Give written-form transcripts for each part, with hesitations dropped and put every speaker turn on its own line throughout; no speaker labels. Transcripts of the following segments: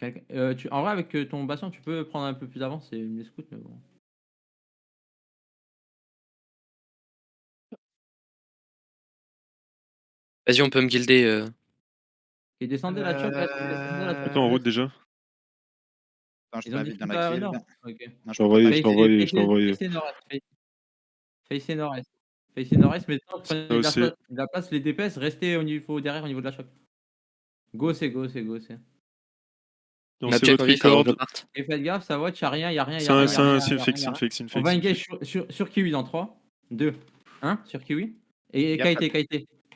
En vrai, avec ton bastion, tu peux prendre un peu plus d'avance et me scout, mais bon.
Vas-y, on peut me guilder.
Et descendez la choc, descendez la choc.
Attends, en route déjà.
Attends, je
Ils ont
peux
des
vite dans
trucs
la
à
guilde.
nord. Ok.
Non,
Je
je
t'ai
peux pas
envoyé,
ta
je t'ai
guilde.
envoyé, je t'ai envoyé.
Facez nord-est. Facez nord-est. Facez nord-est, mais tant que
Ça
prenez de
aussi.
la place, les DPS, restez derrière au niveau de la choc. Go, c'est go, c'est go, c'est.
Lancez votre record.
Et faites gaffe, ça watch, y'a rien, y'a rien,
C'est
y'a rien,
un,
y'a
c'est
rien,
un,
y'a
c'est une
rien,
fake,
y'a
c'est une
rien.
fake, c'est une
On
fake,
va
c'est une
engage
fake.
sur Kiwi dans 3, 2, 1, sur Kiwi. Et
Gaffe,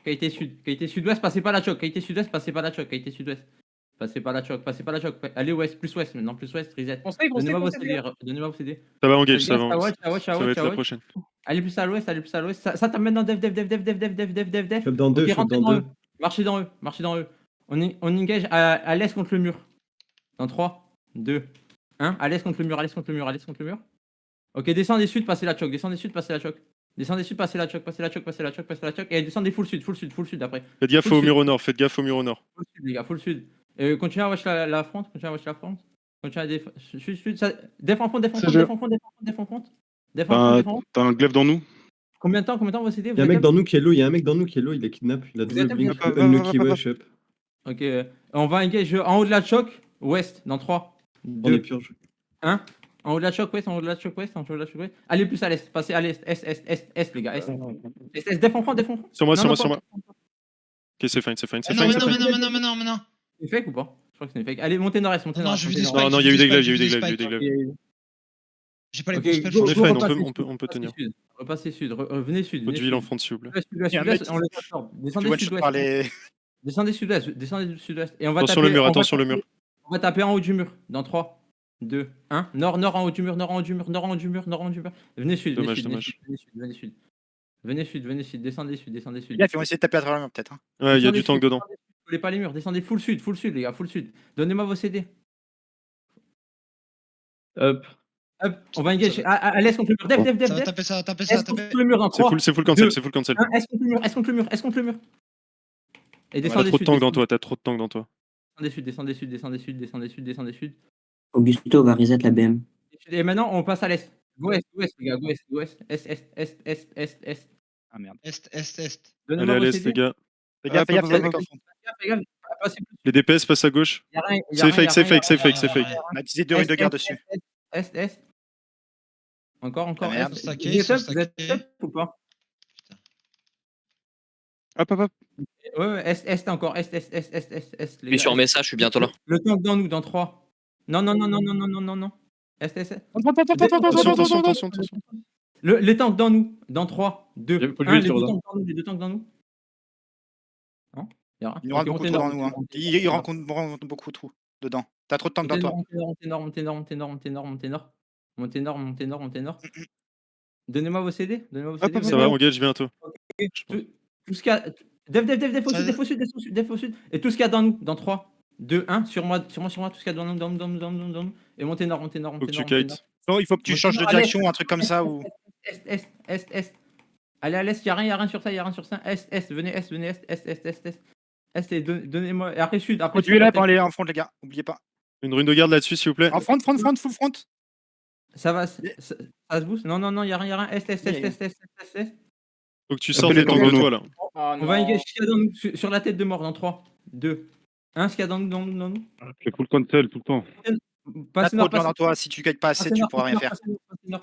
Qualité sud. Qualité sud-ouest, passez pas la choc. Qualité sud-ouest, passez pas la choc. Qualité sud-ouest. Passez pas la choc, passez pas la choc. Allez ouest, plus ouest, maintenant plus ouest, reset. Donnez-moi vos CD, donnez-moi vos CD.
Ça va engage,
Faites
ça
gaffe,
va. Ça va être la
watch.
prochaine.
Allez plus à l'ouest, allez plus à l'ouest. Ça t'amène dans dev.
Shop dans 2,
Ok,
shop
rentrez
dans
dans
2.
eux. Marchez dans eux. On engage à l'est contre le mur. Dans 3, 2, 1. À l'est contre le mur, à l'est contre le mur. Ok, descendez sud, passez la choc. Descendez sud, passez la choc. Passez la choc. Et descendez full sud après.
Faites gaffe
Full
au
sud.
mur au nord, faites gaffe au mur au nord.
Full sud, les gars, full sud. Continuez à watch la front. Continuez à sud. Défends front.
T'as un glaive dans nous?
Combien de temps vos CD?
Y'a un mec dans nous qui est low, il est kidnap. Il a
Vous
double
êtes
blink.
up,
Unlucky, ouais, shop.
Ok, on va engage en haut de la choc, ouest, dans 3,
On est
2,
purge.
1. En haut de la choc, ouest. Allez plus à l'est, passez à l'est, est, les gars, est. Défends front.
Sur moi.
pas-
Ok, c'est fine.
Ah non, mais non.
C'est fake ou pas? Je crois que c'est une fake. Allez, montez nord-est.
Non, je vis des
Non, non, il y a eu des glaives.
J'ai pas les
Ok,
bons spells.
On est fine,
repassez
on peut tenir.
Repassez sud, venez sud.
Votre ville en front, s'il vous plaît.
Sud-ouest, on les absorbe. Descendez sud-ouest. Descendez sud-ouest. Et on va
Attention
taper.
le mur, attention le mur.
On va taper en haut du mur. Dans 3, 2, 1. Nord en haut du mur. Venez sud.
Dommage.
Venez sud. Descendez sud.
Gaffe, ils vont essayer de taper à travers le mur, peut-être.
Ouais, il y a du tank dedans.
Descendez pas les murs. Descendez full sud, les gars, full sud. Donnez-moi vos CD.
Hop.
On va engage à l'est contre le mur. Dev.
Taper ça.
Est contre le mur dans 3.
C'est full cancel.
Est contre le mur. Et
T'as
descendez
trop de
sud.
tank dans toi.
Descendez sud.
Augusto va reset la BM.
Et maintenant, on passe à l'est. Go est, les gars, go est. Est.
Ah merde. Est.
Donnez-moi
Allez, à
vos
l'est,
CD.
les gars.
Fais gaffe,
Fais gaffe. Passez plus.
Les DPS passent à gauche.
Y a rien,
C'est fake.
On a utilisé 2 runes de garde dessus.
Est. Encore.
Ah merde,
Est.
stacké,
Vous êtes up ou pas?
Hop.
Ouais, est encore. Est.
Je suis sur message, je suis bientôt là.
Le tank dans nous, dans 3. Non. Est.
Attention.
Les tanks dans nous, dans 3, 2, 1. Les deux tanks dans nous. Non? Y'a rien.
Ils nous rentrent beaucoup trop dans nous. Ils rencontrent beaucoup trop dedans. T'as trop de tanks dans toi.
Montez nord. Donnez-moi vos CD.
Ça va, engage bientôt.
Tout ce qu'il y a. Def au sud. Et tout ce qu'il y a dans nous, dans 3, 2, 1. Sur moi, tout ce qu'il y a dans nous. Et montez nord.
Faut que tu kites.
Non, il faut que tu changes de direction, un truc comme ça. Ou...
Est. Allez à l'est, y'a rien sur ça. Est, venez est. Est, et donnez-moi. Et après sud.
Continuez là pour aller en front, les gars. Oubliez pas.
Une rune de garde là-dessus, s'il vous plaît.
En front, full front.
Ça va, ça se booste. Non, y'a rien. Est.
Faut que tu sortes les tanks de toi là.
On va engager ce qu'il y a dans nous sur la tête de mort dans 3, 2, 1. Ce qu'il y a dans nous.
J'ai full cancel tout le temps.
Pas trop de gens dans toi. Si tu gagnes pas assez, tu pourras rien faire.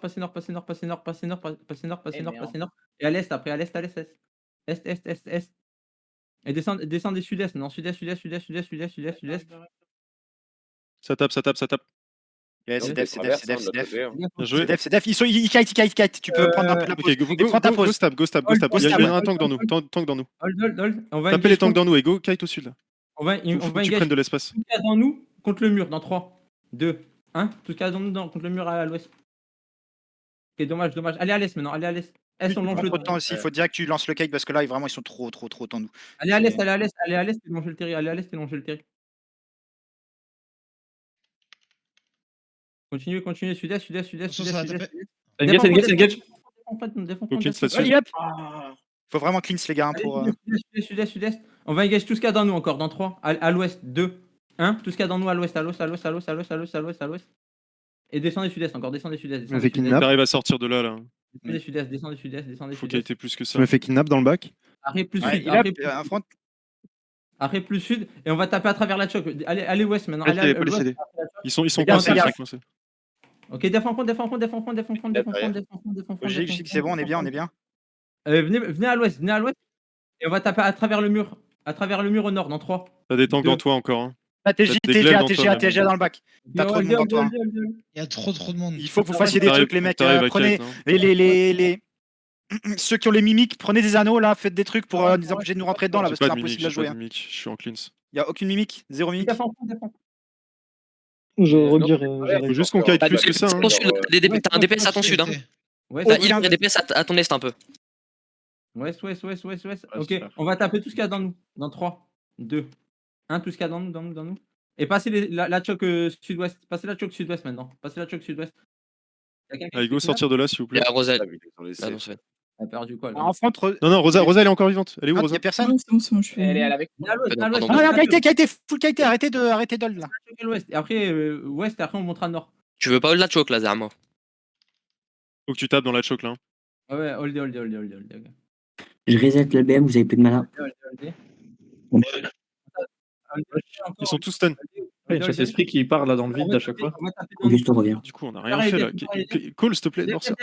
Passez nord. Et à l'est après, à l'est. Est. Et descendez sud-est. Non, sud-est.
Ça tape.
Yeah, c'est def.
Bien joué.
C'est def. Ils kite. Tu peux prendre un peu la pause.
Ok,
Prends ta pause.
go stab. Il y a un tank dans nous.
Hold.
Tapez les tanks dans nous et go kite au sud.
On va
Faut que tu
engager
prennes de l'espace.
tout ce qu'il y a dans nous contre le mur dans 3, 2, 1. Tout ce qu'il y a dans nous contre le mur à l'ouest. Ok, dommage. Allez à l'est maintenant. Est, on longe le
Trop de temps aussi. Il faut dire que tu lances le kite parce que là, vraiment, ils sont trop tendus.
Allez à l'est et longez le terri. Continuez, sud-est.
Engage.
Aucune là-dessus.
Faut vraiment cleanse, les gars. Pour...
Sud-est. On va engage tout ce qu'il y a dans nous encore dans 3. À l'ouest, 2, 1, tout ce qu'il y a dans nous à l'ouest, à l'ouest, à l'ouest, à l'ouest, à l'ouest, à l'ouest, à l'ouest, à l'ouest. Et descendez sud-est encore, descendez sud-est.
Je me fais kidnap.
Descendez
T'arrives à sortir de là, là.
sud-est, descendez sud-est, descendez
Faut
sud-est.
qu'il ait plus que
Je
ça.
me fais kidnap dans le bac.
Après plus
Ouais,
sud,
il a
après
un front.
Après plus sud, et on va taper à travers la choc. Allez ouest maintenant. Allez à l'ouest.
Ils sont
Les gars,
coincés,
fais
ils sont
gaffe.
coincés.
Ok, défends front, défends front, défends front, défends front, défends front, défends front, défends front.
Je sais que c'est bon, on est bien, on est bien.
Venez à l'ouest, et on va taper à travers le mur. À travers le mur au nord, dans 3.
T'as des tanks
Deux.
dans toi encore. Hein.
TJ,
T'as des glaives dans toi,
TJ dans le bac. T'as trop de monde dans toi.
Il y a trop de monde.
Il faut que vous fassiez des trucs, les mecs. Prenez les. Ceux qui ont les mimiques, prenez des anneaux là, faites des trucs pour nous empêcher de nous rentrer dedans là,
J'ai
parce que
pas
c'est
de mimique,
impossible à
j'ai
jouer.
pas de mimique, je suis en cleans.
Il y a aucune mimique, zéro mimique.
Défends front, défends.
Je redire.
Faut juste qu'on kite plus que ça. Hein.
T'as un DPS à ton sud, hein.
Ouais,
T'as un DPS à ton est un peu.
Ouest. Ok, on va taper tout ce qu'il y a dans nous. Dans 3, 2, 1, tout ce qu'il y a dans nous. Et passez la choc sud-ouest. Passez la choc sud-ouest maintenant. Passez la choc sud-ouest.
Allez, go sortir de là, s'il vous
Il y
plaît.
a Rosal. Ah non, c'est fait.
On a perdu quoi là
En front,
Non, Rosa, elle est encore vivante. Elle est où,
il
Rosa?
y a personne.
Non, c'est bon, je suis.
Elle est avec. À l'ouest, à l'ouest.
Pardon.
Ah, Kaité, full Kaité, arrêtez de là.
À l'ouest. Et après, ouest, et après on montera nord.
Tu veux pas hold la choke là, Zama?
Faut que tu tapes dans la choc là. Hein.
Ah ouais, hold. Ok.
Je reset le BM, vous avez plus de mana.
Ils sont tous stun.
Il y a esprit qui part là dans le vide à chaque fois.
Augusto revient.
Du coup, on a rien fait là. Call, s'il te plaît, Norsa.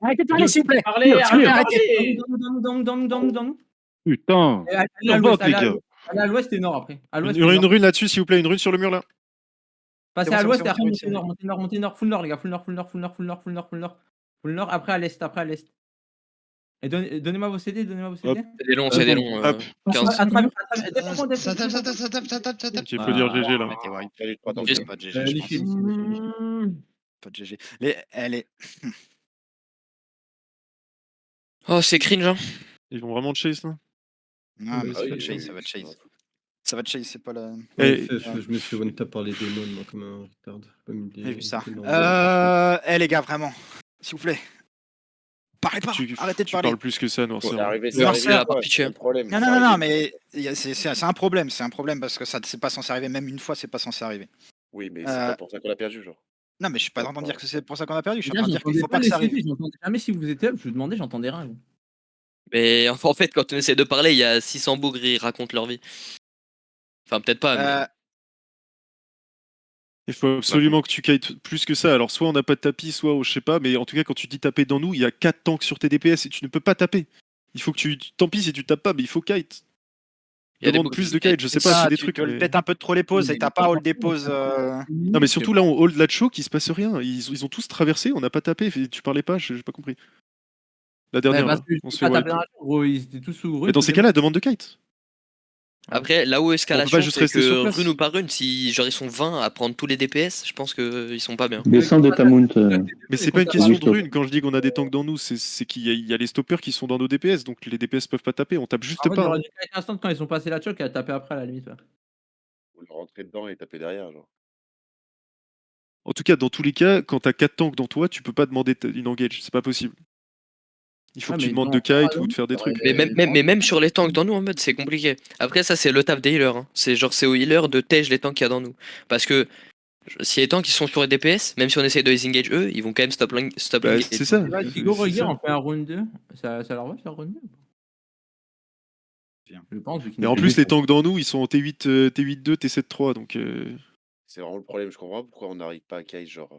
Arrêtez de parler, s'il vous plaît.
Arrêtez. Dans nous.
Putain.
Allez à l'ouest et nord après.
Une rune là-dessus, s'il vous plaît, une rune sur le mur là.
Passez à l'ouest et après montez nord. Full nord, les gars. Full nord. Après à l'est. Et donnez-moi vos CD.
C'est des longs. 15.
Ça tape.
Il faut dire GG là.
Pas de GG, je pense. Pas de GG. Elle est.
Oh, c'est cringe, hein.
Ils vont vraiment chase là.
Non, mais ça va chase. Ça va chase, c'est pas la.
Je me suis one tap par les démons moi, comme un retard.
J'ai vu ça. Les gars, vraiment. S'il vous plaît. Parlez pas. Arrêtez de
tu
parler.
parles plus que ça, Noirceur.
Non, mais c'est un problème. C'est un problème parce que ça c'est pas censé arriver. Même une fois, c'est pas censé arriver.
Oui, mais c'est pas pour ça qu'on a perdu, genre.
Non, mais je suis pas en train de dire que c'est pour ça qu'on a perdu. Je suis en train de dire qu'il faut pas que ça arrive.
J'entendais jamais si vous étiez là. Je vous demandais, j'entendais rien.
Mais en fait, quand on essaie de parler, il y a 600 bougres, ils racontent leur vie. Enfin, peut-être pas.
Il faut absolument que tu kites plus que ça. Alors, soit on n'a pas de tapis, soit je sais pas, mais en tout cas, quand tu dis taper dans nous, il y a 4 tanks sur tes DPS et tu ne peux pas taper. Il faut que tu. Tant pis si tu tapes pas, mais il faut kite. Demande plus de kite, je sais pas, c'est des trucs.
Peut-être un peu de trop les pauses et t'as pas hold des pauses.
Non, mais surtout là, on hold la choke, il se passe rien. Ils ont tous traversé, on n'a pas tapé. Tu parlais pas, j'ai pas compris. La dernière, là, on se fait wipe.
Ils étaient tous sous rune.
Mais dans ces cas-là, demande de kite.
Après, là où escalation,
juste
c'est
rester sur
que
place.
rune ou pas rune, si genre ils sont 20 à prendre tous les DPS, je pense qu'ils sont pas bien.
Descends de ta mount.
Mais c'est pas une question de rune. Quand je dis qu'on a des tanks dans nous, c'est qu'il y a les stoppers qui sont dans nos DPS, donc les DPS peuvent pas taper. On tape juste pas.
J'aurais dû kite instant quand ils ont passé la choc et à taper après à la limite.
Faut le rentrer dedans et taper derrière, genre.
En tout cas, dans tous les cas, quand t'as 4 tanks dans toi, tu peux pas demander une engage. C'est pas possible. Il faut que tu demandes de kite ou de faire des trucs.
Mais même sur les tanks dans nous, en mode, c'est compliqué. Après, ça, c'est le taf des healers. Hein. C'est aux healers de tège les tanks qu'il y a dans nous. Parce que si les tanks ils sont sur les DPS, même si on essaie de les engage eux, ils vont quand même stop engage.
C'est ça.
Go regarde, on fait un round 2. Ça leur va faire round 2 Je pense.
Mais en plus, les tanks dans nous, ils sont en T8, T8-2, T7-3. Donc.
C'est vraiment le problème. Je comprends pas pourquoi on n'arrive pas à kite, genre.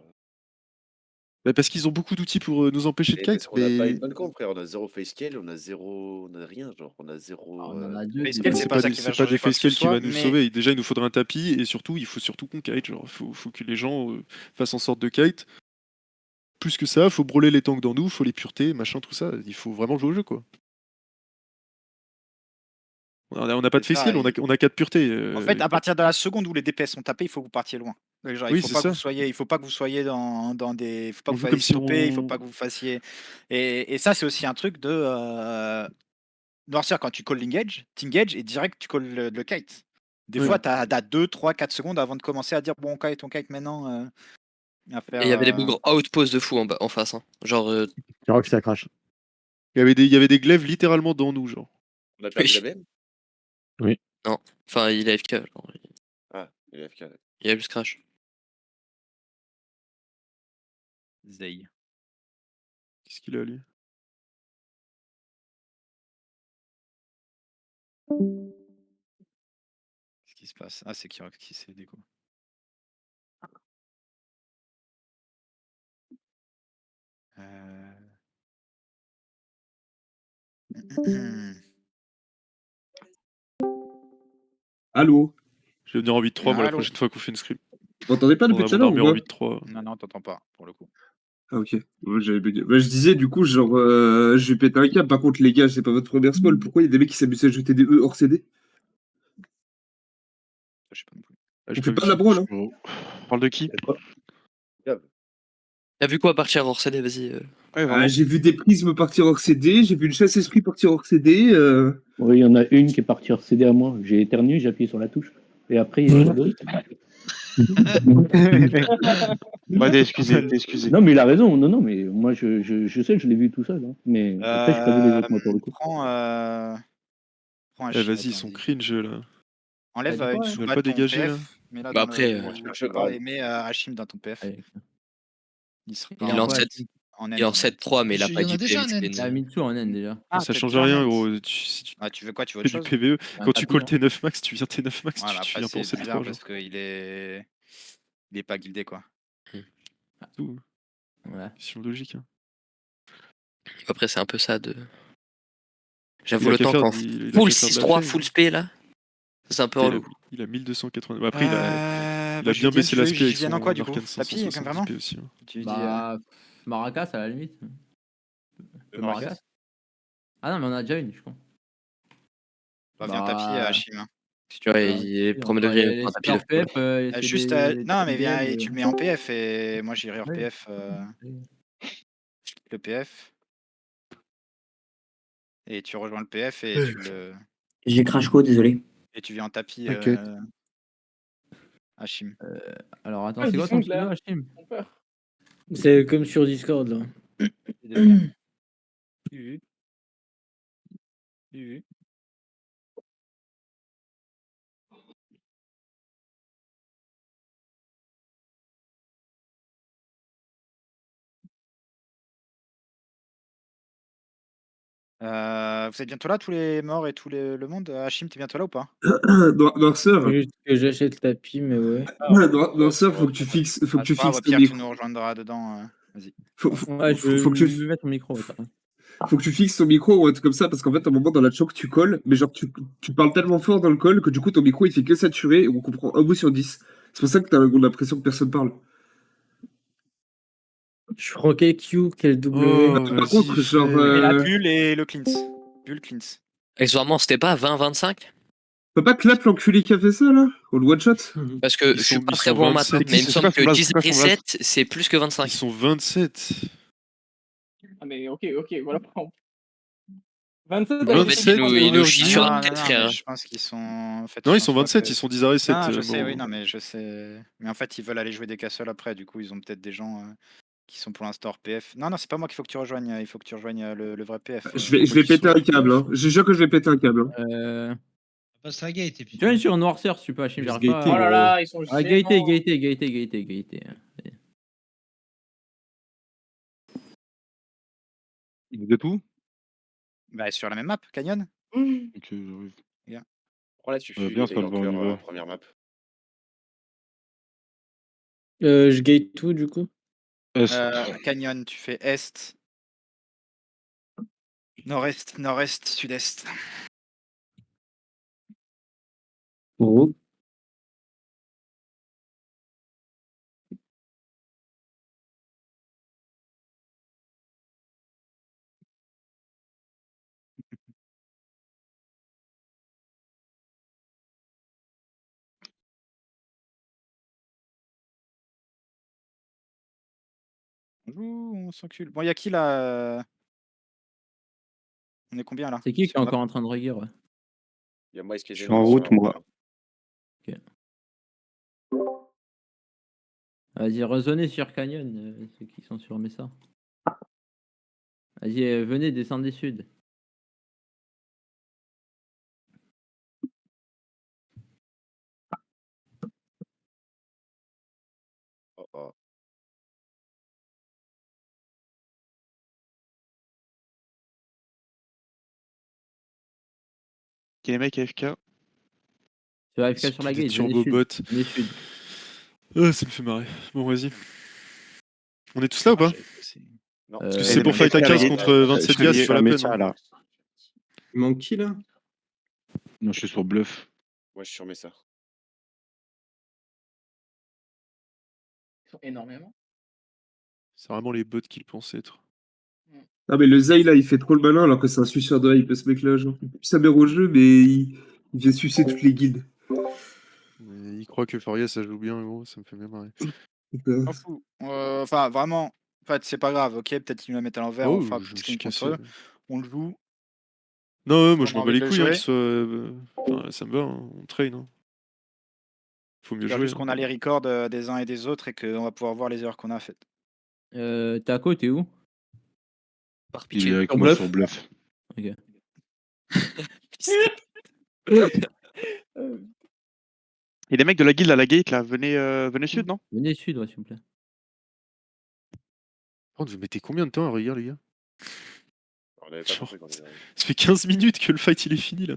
Parce qu'ils ont beaucoup d'outils pour nous empêcher de kite.
On n'a pas une bonne comp, frère. On a zéro face scale, on a rien, genre. On a zéro.
C'est pas des face scale qui va nous sauver. Déjà, il nous faudrait un tapis et surtout, il faut surtout qu'on kite. Genre, faut que les gens fassent en sorte de kite. Plus que ça, faut brûler les tanks dans nous, faut les pureter, machin, tout ça. Il faut vraiment jouer au jeu, quoi. On n'a pas de face scale, on a 4 puretés.
En fait, à partir de la seconde où les DPS sont tapés, il faut que vous partiez loin. Genre, il faut pas que vous soyez dans des. Il faut pas que vous fassiez stopper, il faut pas que vous fassiez. Et ça, c'est aussi un truc de. Noirceur, quand tu calls l'engage, t'engage et direct tu calls le kite. Des fois, t'as 2, 3, 4 secondes avant de commencer à dire bon, on kite maintenant.
Et il y avait des bougres outpost de fou en face. Hein. Genre.
Je crois que ça crache.
Il y avait des glaives littéralement dans nous, genre.
On a perdu la même.
Oui.
Non. Enfin, il est AFK. Genre.
Il est AFK.
Il a juste crash.
Zay.
Qu'est-ce qu'il a, lui?
Qu'est-ce qui se passe? Ah, c'est qui c'est déco.
Allô?
Je vais venir en 8-3 moi la
Allô?
prochaine fois qu'on fait une script.
Vous m'entendez pas
On
depuis
a
tout à
mon
l'heure ou
armée en
quoi?
8-3.
Non, t'entends pas, pour le coup.
Ah ok, ouais, j'avais bugué. Bah, je disais du coup, genre, je vais péter un câble. Par contre, les gars, c'est pas votre première small. Pourquoi il y a des mecs qui s'amusent à jeter des E hors CD?
Je sais pas non plus.
Ah,
On fait pas de la brawl, hein?
On parle de qui?
T'as vu quoi partir hors CD? Vas-y.
Ouais,
Ah, j'ai vu des prismes partir hors CD, j'ai vu une chasse esprit partir hors CD.
Oui, il y en a une qui est partie hors CD à moi. J'ai éternué, j'ai appuyé sur la touche. Et après, il y a d'autres.
Bah, t'es excusé, t'es excusé.
Non, mais il a raison. Non, non, mais moi, je sais, je l'ai vu tout seul. Hein. Mais après, j'ai pas vu les autres, moi, pour le coup.
Prends un
Eh,
chien,
vas-y, ils
attends,
sont
vas-y.
cringe là.
Enlève
T'as dit
une
quoi,
Ils veulent
sous-bas
pas
de ton
dégager là.
PF, mets-la
Bah
dans
après,
et mets Hachim dans ton PF.
Allez.
Il sera
Il est
Il est
en
en
quoi,
7.
Hachim?
en
Il est en
end.
7-3, mais il a
Il
pas
y en a
dit
déjà un
PMC.
end.
Il a mis tout en N déjà.
Ah,
Ça
t'es
change
déjà
rien,
net.
gros. Si tu
Ah, tu veux quoi? Tu veux
fais
autre
du
chose?
PVE,
Un
quand tu
tapis,
calls
hein.
T9 max, tu viens T9 max,
Voilà,
tu
après,
viens pas en
c'est bizarre
7-3.
parce qu'il est... Il est pas guildé, quoi.
Tout.
Ouais.
Question logique. Hein.
Après, c'est un peu ça de.
Il
J'avoue,
a
le
qu'à
temps
faire,
qu'en
il a
full
qu'à faire de la
6-3,
fame.
full spé là, c'est un peu
Il a,
relou.
il a 1280. Bah, après, il a
Bah,
bien baissé l'aspect avec
Julien en
son
quoi, du coup?
arcane
Tapis, vraiment?
570p aussi. Hein.
Tu dis...
Bah, Maracas à la limite. Le Maracas. Ah non, mais on a déjà une, je crois.
Bah, viens tapis,
Bah,
Hachim. Hein, si tu veux.
Ouais, il est premier
enfin,
degré,
les
un tapis de
super PF, c'est
Juste,
des
non, mais viens
DM,
et tu le mets en PF et moi j'irai hors
Oui.
PF. Le PF. Et tu rejoins le PF et tu le.
J'ai crash code, désolé.
Et tu viens en tapis.
T'inquiète.
Hachim.
Alors attends, c'est quoi ton pseudo, Hachim?
C'est comme sur Discord là.
Vous êtes bientôt là, tous les morts et tout le monde? Hachim, t'es bientôt là ou pas?
Noirceur,
Juste que j'achète le tapis, mais ouais.
Noirceur, faut que tu fixes, faut que
Ah,
tu
c'est pas grave,
fixes
au
ton
pire, tu
micro.
nous rejoindras dedans. Vas-y.
Ouais, je
Faut que tu
vais mettre mon micro. Attends.
faut que tu fixes ton micro ou un truc comme ça, parce qu'en fait, à un moment dans la choc, tu colles, mais genre, tu parles tellement fort dans le call que du coup, ton micro, il fait que saturer et on comprend un bout sur 10. C'est pour ça que on a l'impression que personne parle.
Je prends quel Q, quel W.
Oh,
Par
vas-y,
contre, genre,
Et la
frère.
bulle et le cleanse. Bulle cleanse.
Accessoirement, c'était pas 20-25?
peut pas clap l'enculé qui a fait ça, là? Ou le one-shot?
Parce que
Ils
je suis
sont-
pas
ils
très
sont
bon en maths,
27.
mais il me
C'est
semble
quoi
que
son blaze,
10
c'est quoi son blaze?
7, c'est plus que 25.
Ils sont 27.
Ah, mais ok, voilà. 27,
En fait,
27,
il nous chie sur
Non,
la tête,
mais
frère.
je pense qu'ils sont. En fait,
Non,
je
ils
pense
sont
pas
27,
que-
ils sont 10 arrêts 7.
Non, je sais, oui, non, mais je sais. Mais en fait, ils veulent aller jouer des castles après, du coup, ils ont peut-être des gens qui sont pour l'instant hors PF. Non, non, c'est pas moi qu'il faut que tu rejoignes, il faut que tu rejoignes le vrai PF.
Je vais péter un câble, hein. Je jure que je vais péter un câble. Hein.
Passe la gate et puis.
Tu viens sur Noirceur si tu peux, Hachim,
Juste
j'arrive pas.
Oh là là, ils sont
Ah,
gênants.
Gaëté.
Vous êtes où?
Bah, sur la même map, Canyon.
Ok, j'arrive.
Là, tu
bien,
fuis
ça
les
me va, on y
gankers
va.
première map.
Je gate tout du coup.
Canyon, tu fais est. Nord-est, nord-est, sud-est.
Oh.
Ouh, on s'encule. Bon, y a qui là? On est combien là?
C'est qui est
sur la map
encore en train de reguer, ouais.
Il y a moi qui est
Je suis
gênant
en
sur
route,
la
moi.
route, là.
Vas-y, resonnez sur Canyon, ceux qui sont sur Mesa. Vas-y, venez, descendez sud.
les mecs AFK.
Tu vas AFK sur la gate.
Turbo bot.
Venez sud.
Ça me fait marrer. Bon, vas-y. On est tous là ou pas?
Non.
Parce que c'est pour fight à 15 contre 27 gars, c'est pas la peine.
Là.
Il manque qui là?
Non, je suis sur bluff.
Ouais, je suis sur Mesa.
Ils sont énormément.
C'est vraiment les bots qu'il pense être.
Ah, mais le Zay là, il fait trop le malin alors que c'est un suceur de hype, ce mec là. Genre. Il pue sa mère au jeu, mais il vient sucer toutes les guildes.
Mais il croit que Faria ça joue bien, gros, ça me fait bien marrer.
Euh,
M'en fous. Enfin, vraiment, en fait, c'est pas grave, ok? Peut-être qu'ils me la mettent à l'envers, on fera plus skin contre eux. On le joue.
Non, ouais, moi je
On a
m'en bats
envie
les
de
couilles, hein,
jouer.
qu'ils soient. Enfin, ça me va, hein, on train. Hein. Faut mieux
C'est
jouer.
juste qu'on a les records des uns et des autres et qu'on va pouvoir voir les erreurs qu'on a faites.
Taco, t'es où?
Par
Il est
pitié.
avec moi sur bluff.
Ok.
Et les mecs de la guilde à la gate, là, venez sud, non?
Venez sud, ouais, s'il vous plaît.
Par contre, vous mettez combien de temps à regarder, les gars?
On avait pas
Genre,
compris quand on est arrivé.
Ça fait 15 minutes que le fight il est fini là.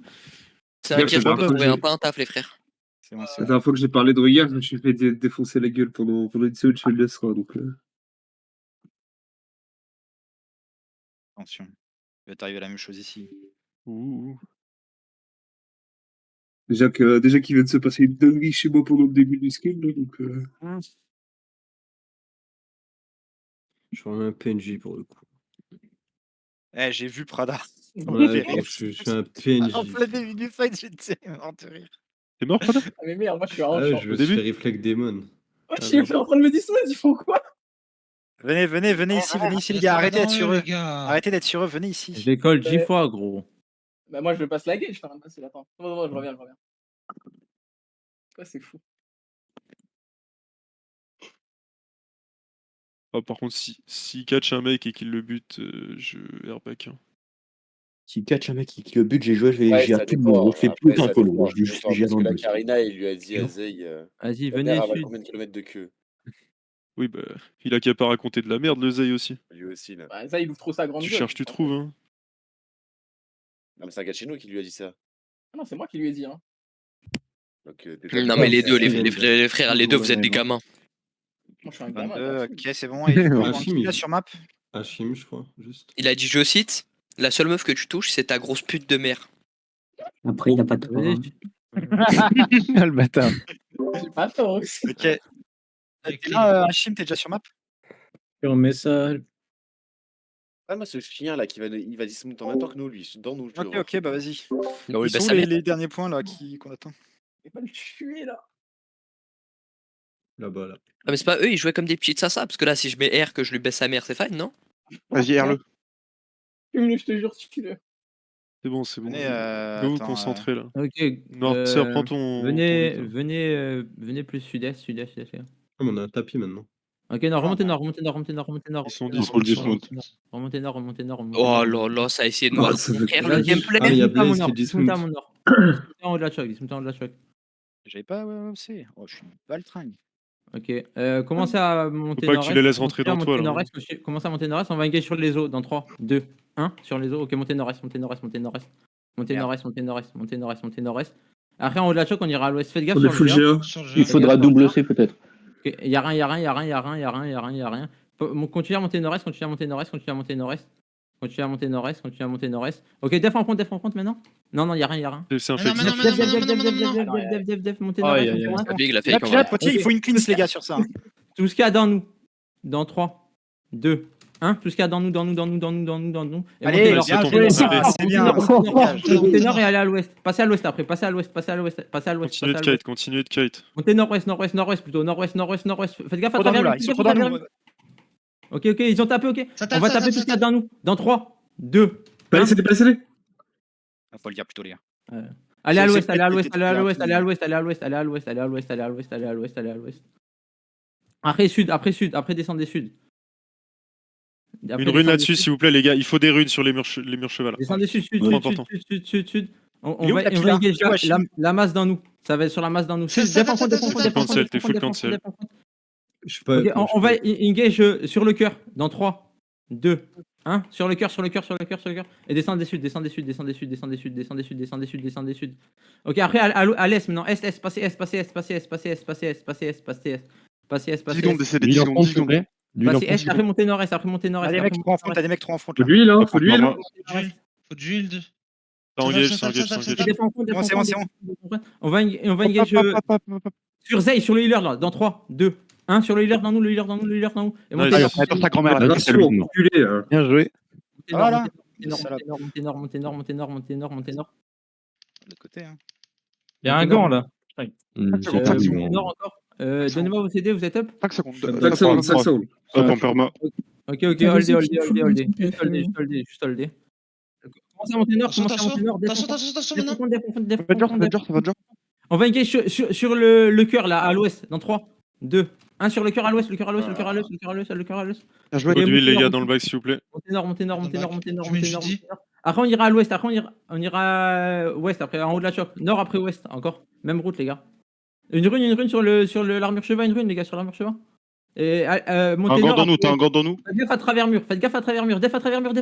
T'inquiète
c'est
pas,
pas
vous
grave.
pas un taf, les frères.
C'est bon,
La dernière fois que j'ai parlé de Regard, je me suis fait défoncer la gueule pendant une seconde chez le laissera, donc.
attention. Il va t'arriver la même chose ici.
Ouh.
Déjà qu'il vient de se passer une dinguerie chez moi pendant le début du stream, là, donc.
Je suis un PNJ pour le coup.
Eh, j'ai vu Prada.
Ouais, je suis un PNJ.
En plein début du fight, j'étais mort de rire.
T'es mort, Prada?
Ah, mais merde, moi je suis
Ah
en
ouais,
champ.
je me suis fait Reflect Demon.
Je suis en train de me dissuade, ils font quoi?
Venez ici, les gars. Arrêtez d'être sur eux. Arrêtez d'être sur eux, venez
Je
ici.
les colle 10 fois, gros.
Bah, moi je me passe la gate, je suis en train de passer la temps. Non, je reviens. Ouais, c'est fou.
Ah, par contre, s'il catch un mec et qu'il le bute, je airback. Hein.
Si catch un mec qui le but, j'ai joué,
Ouais,
j'ai
ça
tout le
dépend,
monde. Je fais plus
après,
d'un
ça
follow.
dépend,
Je
ça dépend,
suis
parce que
dans
là,
le
Karina, il lui a dit à
Non.
Zay,
Vas-y,
ta
venez
mère, elle va
sud.
combien de kilomètres de queue?
Oui, bah, il a qu'à pas raconter de la merde, le Zay aussi.
Lui aussi, là.
Bah, ça, il ouvre trop sa grande
Tu
gueule.
cherches, tu trouves. Hein.
Non, mais c'est un gars de chez nous qui lui a dit ça.
Ah non, c'est moi qui lui ai dit. Hein.
Donc, déjà,
Non, mais les deux, les frères, les deux, vous êtes des gamins.
Moi, je suis un gamin.
22, ok, c'est bon. Et du coup,
Hachim,
là sur map.
Hachim, je crois, juste.
Il a dit, je cite, la seule meuf que tu touches, c'est ta grosse pute de mère.
Après, il a pas de tort.
Venez
Hein.
sud.
Le bâtard.
J'ai pas tort aussi.
Ok. T'es là, Hachim, t'es déjà sur map?
Et on met ça.
Ah, moi, ce chien là, il va dismount en même temps que nous, lui. Dans nous, je le vois.
Ok, bah vas-y.
Non, oui,
Ils
bah,
sont
ça
les
m'est-
derniers points là qu'on attend.
Je vais pas le tuer là.
Là-bas, là.
Ah, mais c'est pas eux, ils jouaient comme des petits sasa, parce que là, si je mets R, que je lui baisse sa mère, c'est fine, non?
Vas-y, R-le.
Je te jure, tue-le.
C'est bon, c'est bon.
Venez,
Go vous
attends,
concentrer là.
Ok.
Noirtier, prends ton.
Venez,
ton lead, là.
venez plus sud-est, les gars.
Ah, mais on a un tapis maintenant.
Ok, non, remontez nord.
Ils sont
Ils sont dismount.
Remontez nord.
Oh là là, ça a essayé de
Ah,
me
ça veut
faire
dire-
le gameplay.
Ah, il y a
Dismount à mon
Blaze
nord,
qui
dismount à
dismount.
mon nord. Dismount en haut de la choc, dismount en haut de la choc.
J'avais pas aussi. Oh, je suis une baltringue.
Ok, commencez à monter
pas que
nord-est.
tu les laisses rentrer dans toi, là.
Commencez à monter nord-est, on va engager sur les eaux dans 3, 2, 1, sur les eaux. Ok, montez nord-est. Montez nord-est. Après, en haut de la choc, on ira à l'ouest. Faites gaffe
On est
sur
full
le GA.
GA.
Sur le
Il
jeu.
faudra double C peut-être.
Ok, y a rien. Continuez à monter nord-est. Ok, def en compte maintenant. Non, y a rien.
C'est un
Non,
fake.
non, non,
Def, montez nord-est.
La big, la
Là,
fake, en vrai.
Potier, il faut une cleanse, les gars, sur ça.
Tout ce qu'il y a dans nous. Dans 3, 2, 1. Tout ce qu'il y a dans nous. Et
Allez,
montez
bien
nord.
joué, ça,
Allez.
c'est bien.
Montez nord et allez à l'ouest. Passez à l'ouest après.
Continuez de kite.
Montez nord-ouest plutôt. Nord-ouest. Faites gaffe à
Trop dans nous,
travers
là,
le-
ils sont trop dans nous.
Ok, ils ont tapé, ok.
Ça tape,
On va
ça
taper
tape,
tout ce
ça
qu'il y a
tape.
dans nous. Dans 3, 2,
Palais-CD.
Faut le dire plutôt, les gars.
allez à
C'est-
l'ouest,
c'est
allez à
peut-être
l'ouest,
que t'étais
allez à l'ouest. Après descendez sud.
Une rune là-dessus, s'il vous plaît, les gars. Il faut des runes sur les murs cheval.
Descendez sud.
Trop important.
On
Il est où,
va
la pila
engager
Il est où, Hachim
la masse dans nous. Ça va être sur la masse dans nous.
Ça,
Def en compte.
Cancel, t'es full cancel.
Je suis pas.
Ok, on va engage sur le cœur. Dans 3, 2, 1 sur le cœur, sur le cœur, sur le cœur, sur le cœur. Et descend des suds, descend des suds, descend des suds, descend des suds, descend des suds, descend des suds, descend des suds. Ok, après à l'est maintenant. Est, passez S, passez S, passez S, passez S, passez S, passez S, passez S. Passez S,
10
passez
secondes,
S.
décédé, 10 secondes, 10 secondes.
Passez S, après monter nord-est, après monter nord-est.
T'as des mecs trop en front, t'as des mecs trop en front.
Faut de l'huile, hein, faut de l'huile.
Faut de l'huile.
Ça engage, ça engage, ça engage.
C'est bon.
On va engage sur Zay, sur le healer là, dans 3, 2, 1 sur le healer dans nous, le healer dans nous, le healer dans nous. Et montez nord.
ta grand-mère.
Bien joué.
Voilà.
Montez nord, montez nord, montez nord, montez nord, montez nord.
De l'autre côté. Hein.
Il y a un gant là.
Montez nord encore. Donnez-moi vos CD, vous êtes up?
5 secondes.
5 secondes, 5 secondes.
Hop, en perma.
Ok, holdez. Juste holdez. Commencez à monter nord, commencez à monter nord.
Attention maintenant.
Ça va déjà.
On va engage sur le cœur là, à l'ouest, dans 3, 2, 1 sur le cœur à l'ouest, le cœur à l'ouest, le cœur à l'ouest, le cœur à l'ouest, le cœur à l'ouest.
Bien joué.
Faut de l'huile, les gars, dans le bac, s'il vous plaît.
Montez nord, montez nord, montez nord, montez nord, montez nord. Après on ira à l'ouest, après on ira ouest, après en haut de la choc. Nord après ouest, encore. Même route les gars. Une rune sur l'armure chevin, une rune les gars, sur l'armure chevin. Et montez nord.
T'as un gant dans nous.
Faites gaffe à travers mur, faites gaffe à travers mur, def à travers mur,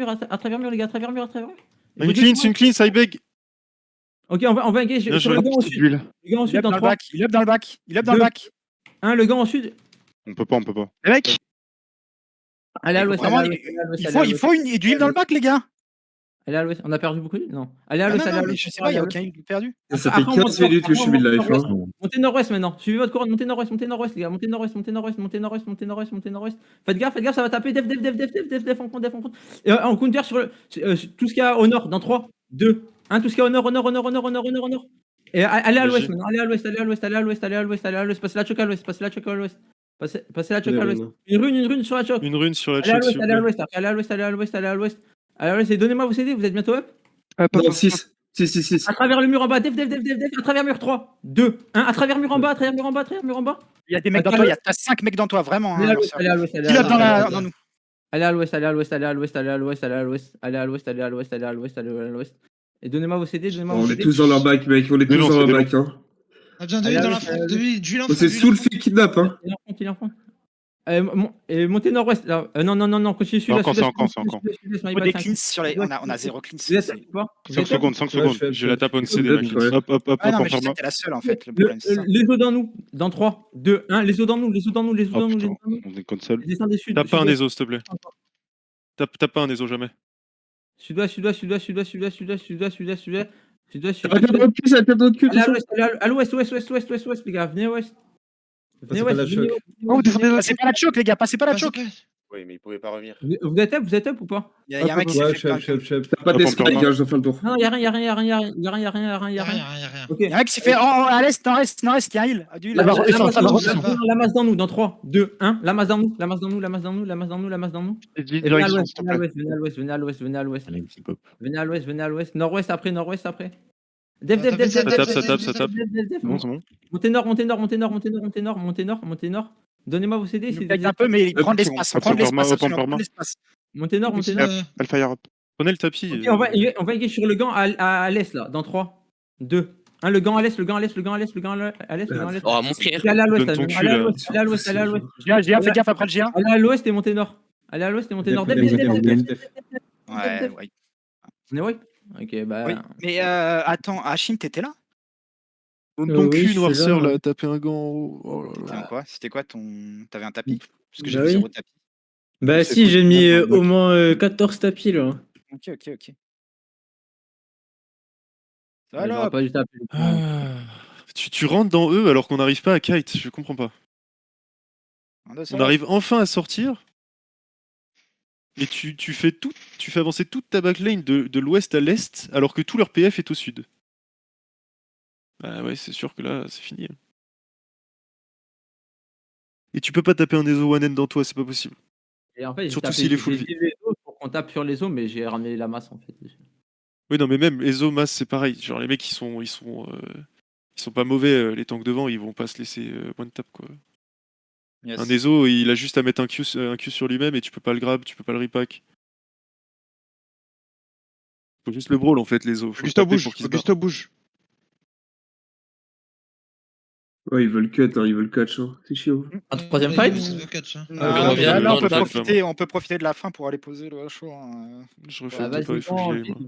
à travers mur les gars, à travers mur.
Une clean, ça beg.
Ok, on va engage sur le gant au sud. Le gant au sud dans 3.
Il up dans le bac.
1, le gant au sud.
On peut pas.
Les mecs.
Allez à l'ouest.
Il faut du heal dans le bac, les gars.
Allez à l'ouest. On a perdu beaucoup d'huile? Non. Allez à l'ouest, allez à l'ouest.
Je sais pas, il y a aucun heal perdu.
Ça fait 15 minutes que je suis mis de life.
Montez nord-ouest maintenant. Suivez votre couronne, montez nord-ouest les gars. Montez nord-ouest. Faites gaffe, ça va taper. Def en compte. Et on counter sur tout ce qu'il y a au nord dans 3, 2, 1. Tout ce qu'il y a au nord. Et allez à l'ouest maintenant. Allez à l'ouest. Passez la choc à l'ouest. Passez la choc à l'ouest. Une rune sur la choc.
Une rune sur la
Allez à
choc.
l'ouest. Allez à l'ouest. Et donnez-moi vos CD, vous êtes bientôt up?
Non, 6.
À travers le mur en bas, def, à travers mur 3, 2, 1, à travers mur en bas.
Il y a des mecs dans toi, t'as 5 mecs dans toi, vraiment.
Allez à l'ouest, allez à l'ouest.
Il up dans nous.
Allez à l'ouest. Et donnez-moi vos CD,
On est tous dans leur bac, mec. On est tous dans leur bac.
On a besoin d'huile dans la front, d'huile en front.
C'est sous le fait kidnap, hein.
Il est en front. Montez nord-ouest là. Non, continue celui-là.
C'est encore.
On a des cleans sur les. On a 0 cleans.
5 secondes. J'ai la tape on CD. Hop.
Ah non, mais je sais que t'es la seule en fait. Le problème, c'est ça.
Les eaux dans nous. Dans 3, 2, 1. Les eaux dans nous.
On est console. Tape pas un des os, s'il te plaît. Tape pas un des os, jamais.
Sud-ouest. À l'ouest, les gars. Venez ouest.
Passez pas la choc, les gars. Passez pas la choc.
Oui, mais il pouvait pas revenir.
Vous êtes up ou pas?
Il y a un mec qui s'est fait.
T'as pas d'espace, les gars, je dois faire le tour.
Non, y'a rien. Ok.
Il y a un mec qui s'est fait. À l'est, nord-est, il y a un heal.
La masse dans nous, dans 3, 2, 1. La masse dans nous. Venez à l'ouest. Nord-ouest après. Def.
Ça tape. Bon, c'est bon.
Montez nord. Donnez-moi vos CD.
Il un peu, mais il prend de l'espace.
Montez nord.
Elle fire up. Prenez le tapis.
Ok, on va engager sur le gant à l'est là, dans 3, 2, 1. Le gant à l'est.
Oh, mon frère.
Allez à l'ouest.
J'ai fais gaffe après le géant.
Allez à l'ouest et montez nord. Def.
Ouais.
On est ouais. Ok, bah.
Oui. Mais attends, Hachim, t'étais là?
Donc une noirceur là, taper un gant.
C'était quoi ton. T'avais un tapis? Parce que j'ai
Bah
vu
oui.
0 tapis.
Bah si, j'ai mis au moins 14 tapis là.
Ok.
Ça va pas du taper.
Tu rentres dans eux alors qu'on n'arrive pas à kite, je comprends pas. On arrive enfin à sortir. Et tu fais avancer toute ta backlane de l'ouest à l'est alors que tout leur PF est au sud. Bah ouais, c'est sûr que là, c'est fini. Et tu peux pas taper un ESO one-end dans toi, c'est pas possible.
Et en fait,
surtout s'il est full vie.
Pour qu'on tape sur les os, mais j'ai ramené la masse en fait.
Oui, non, mais même ESO, masse, c'est pareil. Genre, les mecs, ils sont pas mauvais, les tanks devant, ils vont pas se laisser one tap quoi. Yes. Un ESO, il a juste à mettre un Q sur lui-même et tu peux pas le grab, tu peux pas le repack. Faut juste le brawl en fait, les ESO.
Augusto bouge.
Ouais, ils veulent cut, hein, ils veulent catch. Hein. C'est chiant.
Un troisième fight
Là, on peut profiter de la fin pour aller poser le HO.
Je refais pas FFG, moi.